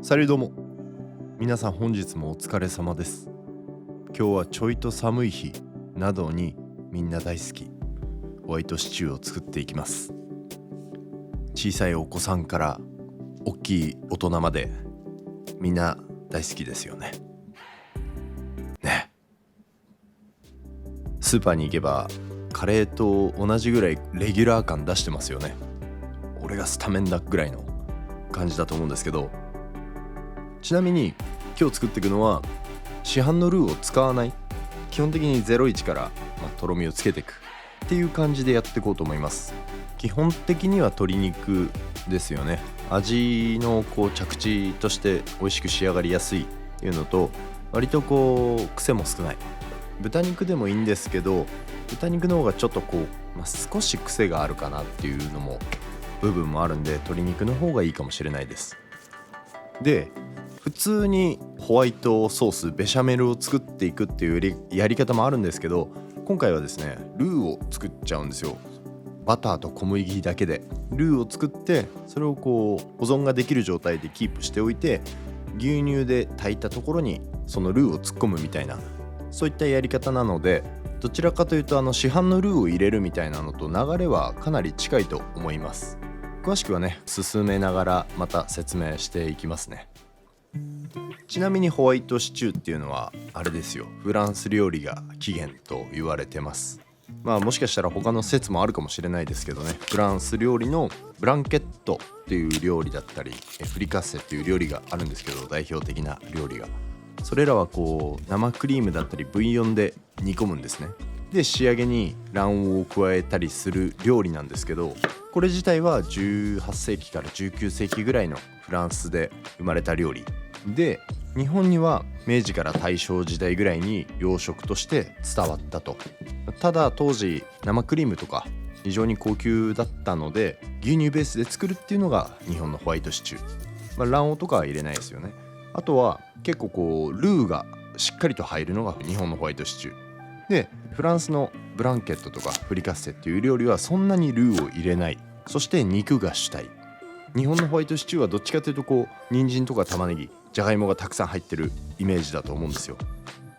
サリューどうも、皆さん本日もお疲れ様です。今日はちょいと寒い日などにみんな大好きホワイトシチューを作っていきます。小さいお子さんから大きい大人までみんな大好きですよね。スーパーに行けばカレーと同じぐらいレギュラー感出してますよね。俺がスタメンだぐらいの感じだと思うんですけど、ちなみに今日作っていくのは市販のルーを使わない、基本的に01からとろみをつけていくっていう感じでやっていこうと思います。基本的には鶏肉ですよね。味の着地として美味しく仕上がりやすいっていうのと、割と癖も少ない。豚肉でもいいんですけど、豚肉の方がちょっと少し癖があるかなっていうのも部分もあるんで、鶏肉の方がいいかもしれないです。で、普通にホワイトソースベシャメルを作っていくっていうやり方もあるんですけど、今回はですねルーを作っちゃうんですよ。バターと小麦だけでルーを作って、それを保存ができる状態でキープしておいて、牛乳で炊いたところにそのルーを突っ込むみたいな、そういったやり方なので、どちらかというと市販のルーを入れるみたいなのと流れはかなり近いと思います。詳しくはね進めながらまた説明していきますね。ちなみにホワイトシチューっていうのはあれですよ、フランス料理が起源と言われてます。もしかしたら他の説もあるかもしれないですけどね、フランス料理のブランケットっていう料理だったりフリカッセっていう料理があるんですけど、代表的な料理が、それらは生クリームだったりブイヨンで煮込むんですね。で仕上げに卵黄を加えたりする料理なんですけど、これ自体は18世紀から19世紀ぐらいのフランスで生まれた料理で、日本には明治から大正時代ぐらいに洋食として伝わったと。ただ当時生クリームとか非常に高級だったので、牛乳ベースで作るっていうのが日本のホワイトシチュー。卵黄とかは入れないですよね。あとは結構ルーがしっかりと入るのが日本のホワイトシチューで、フランスのブランケットとかフリカッセっていう料理はそんなにルーを入れない。そして肉が主体。日本のホワイトシチューはどっちかというと人参とか玉ねぎ、じゃがいもがたくさん入ってるイメージだと思うんですよ。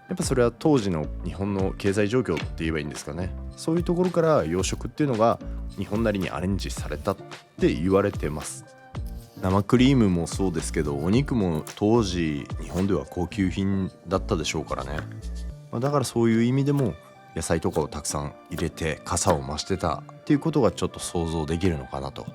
やっぱそれは当時の日本の経済状況って言えばいいんですかね。そういうところから洋食っていうのが日本なりにアレンジされたって言われてます。生クリームもそうですけど、お肉も当時日本では高級品だったでしょうからね。だからそういう意味でも野菜とかをたくさん入れて傘を増してたっていうことがちょっと想像できるのかなと。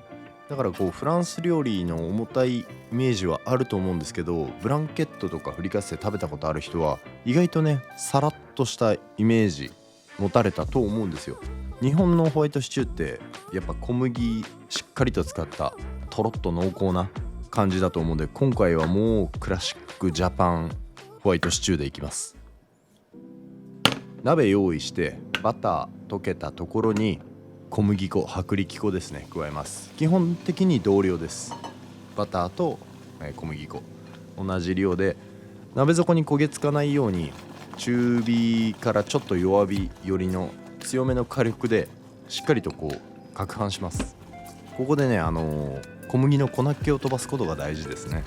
だからフランス料理の重たいイメージはあると思うんですけど、ブランケットとかフリカッセ食べたことある人は意外とねさらっとしたイメージ持たれたと思うんですよ。日本のホワイトシチューってやっぱ小麦しっかりと使ったとろっと濃厚な感じだと思うんで、今回はもうクラシックジャパンホワイトシチューでいきます。鍋用意してバター溶けたところに小麦粉、薄力粉ですね加えます。基本的に同量です。バターと小麦粉同じ量で、鍋底に焦げつかないように中火からちょっと弱火よりの強めの火力でしっかりと攪拌します。ここでね小麦の粉っ気を飛ばすことが大事ですね。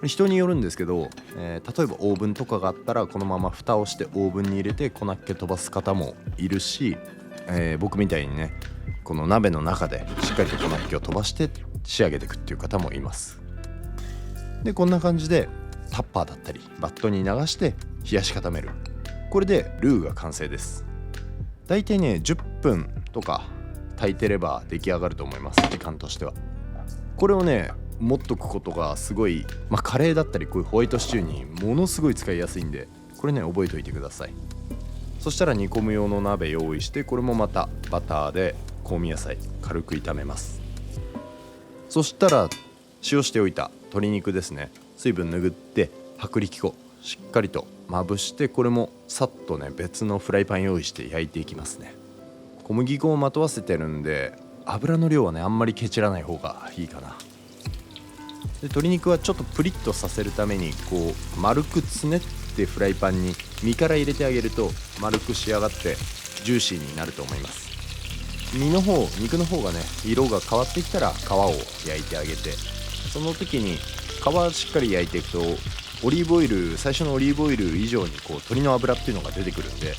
人によるんですけど、例えばオーブンとかがあったらこのまま蓋をしてオーブンに入れて粉っ気飛ばす方もいるし、僕みたいにねこの鍋の中でしっかりと粉っ気を飛ばして仕上げていくっていう方もいます。でこんな感じでタッパーだったりバットに流して冷やし固める。これでルーが完成です。だいたいね10分とか炊いてれば出来上がると思います。時間としてはこれをね持っとくことがすごい、カレーだったりこういうホワイトシチューにものすごい使いやすいんで、これね覚えておいてください。そしたら煮込む用の鍋用意して、これもまたバターで香味野菜軽く炒めます。そしたら塩しておいた鶏肉ですね、水分拭って薄力粉しっかりとまぶして、これもさっとね別のフライパン用意して焼いていきますね。小麦粉をまとわせてるんで油の量はねあんまりケチらない方がいいかな。鶏肉はちょっとプリッとさせるためにこう丸くつねってフライパンに身から入れてあげると丸く仕上がってジューシーになると思います。肉の方がね色が変わってきたら皮を焼いてあげて、その時に皮しっかり焼いていくと最初のオリーブオイル以上にこう鶏の脂っていうのが出てくるんで、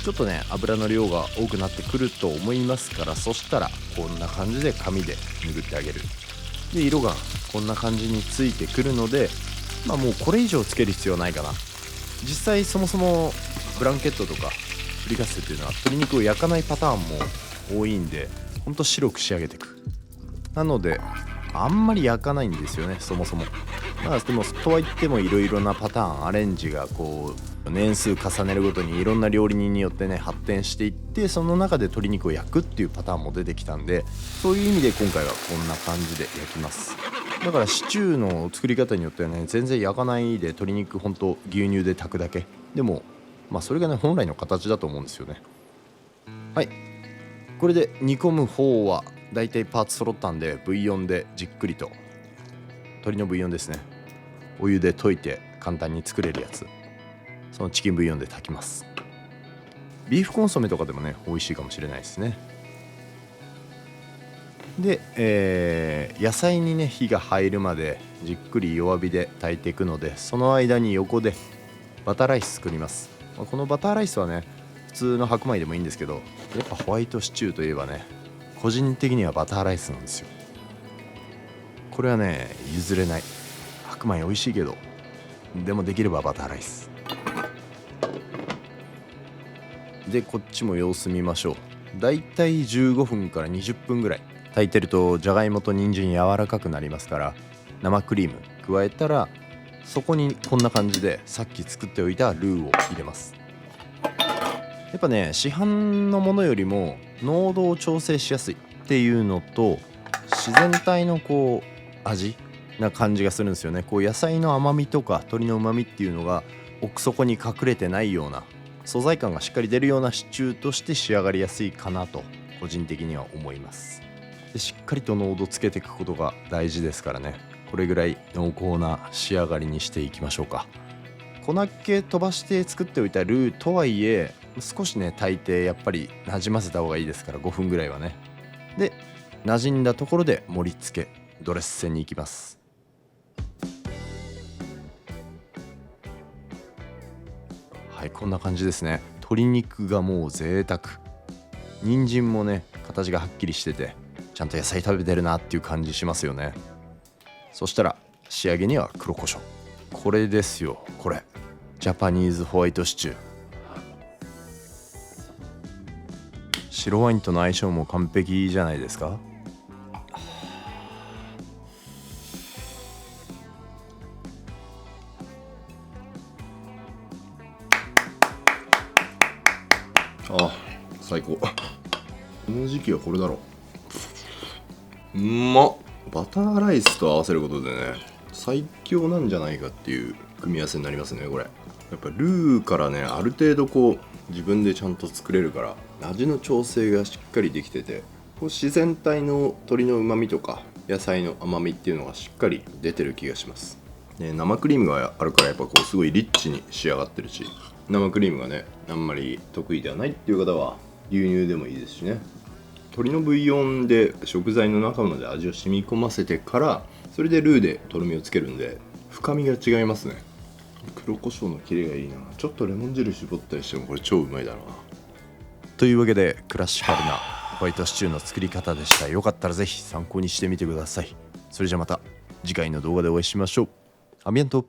ちょっとね油の量が多くなってくると思いますから、そしたらこんな感じで紙で拭ってあげる。で色がこんな感じについてくるので、もうこれ以上つける必要はないかな。実際そもそもブランケットとかフリカッセっていうのは鶏肉を焼かないパターンも多いんで、ほんと白く仕上げていく。なのであんまり焼かないんですよね、そもそも。でもとはいってもいろいろなパターンアレンジがこう年数重ねるごとにいろんな料理人によってね発展していって、その中で鶏肉を焼くっていうパターンも出てきたんで、そういう意味で今回はこんな感じで焼きます。だからシチューの作り方によってはね全然焼かないで鶏肉ほんと牛乳で炊くだけでもそれがね本来の形だと思うんですよね。はい、これで煮込む方はだいたいパーツ揃ったんで、ブイヨンでじっくりと、鶏のブイヨンですね、お湯で溶いて簡単に作れるやつ、そのチキンブイヨンで炊きます。ビーフコンソメとかでもね美味しいかもしれないですね。で、野菜にね火が入るまでじっくり弱火で炊いていくので、その間に横でバターライス作ります。このバターライスはね普通の白米でもいいんですけど、やっぱホワイトシチューといえばね個人的にはバターライスなんですよ。これはね譲れない。白米美味しいけど、でもできればバターライスで、こっちも様子見ましょう。だいたい15分から20分ぐらい炊いてるとじゃがいもと人参柔らかくなりますから、生クリーム加えたらそこにこんな感じでさっき作っておいたルーを入れます。やっぱね市販のものよりも濃度を調整しやすいっていうのと、自然体のこう味な感じがするんですよね。こう野菜の甘みとか鶏の旨みっていうのが奥底に隠れてないような、素材感がしっかり出るようなシチューとして仕上がりやすいかなと個人的には思います。でしっかりと濃度つけていくことが大事ですからね、これぐらい濃厚な仕上がりにしていきましょうか。粉っ気飛ばして作っておいたルーとはいえ少しね炊いてやっぱりなじませた方がいいですから、5分ぐらいはね。で馴染んだところで盛り付けドレッセンに行きます。はい、こんな感じですね。鶏肉がもう贅沢、人参もね形がはっきりしててちゃんと野菜食べてるなっていう感じしますよね。そしたら仕上げには黒胡椒、これですよ。これジャパニーズホワイトシチュー、白ワインとの相性も完璧じゃないですか。最高。この時期はこれだろう。バターライスと合わせることでね最強なんじゃないかっていう組み合わせになりますね。これやっぱルーからねある程度こう自分でちゃんと作れるから味の調整がしっかりできてて、こう自然体の鶏の旨味とか野菜の甘みっていうのがしっかり出てる気がします。で生クリームがあるからやっぱこうすごいリッチに仕上がってるし、生クリームがねあんまり得意ではないっていう方は牛乳でもいいですしね。鶏のブイヨンで食材の中まで味を染み込ませてからそれでルーでとろみをつけるんで深みが違いますね。黒胡椒のキレがいいな。ちょっとレモン汁絞ったりしてもこれ超うまいだろうな。というわけでクラシカルなホワイトシチューの作り方でした。よかったらぜひ参考にしてみてください。それじゃまた次回の動画でお会いしましょう。アビアント。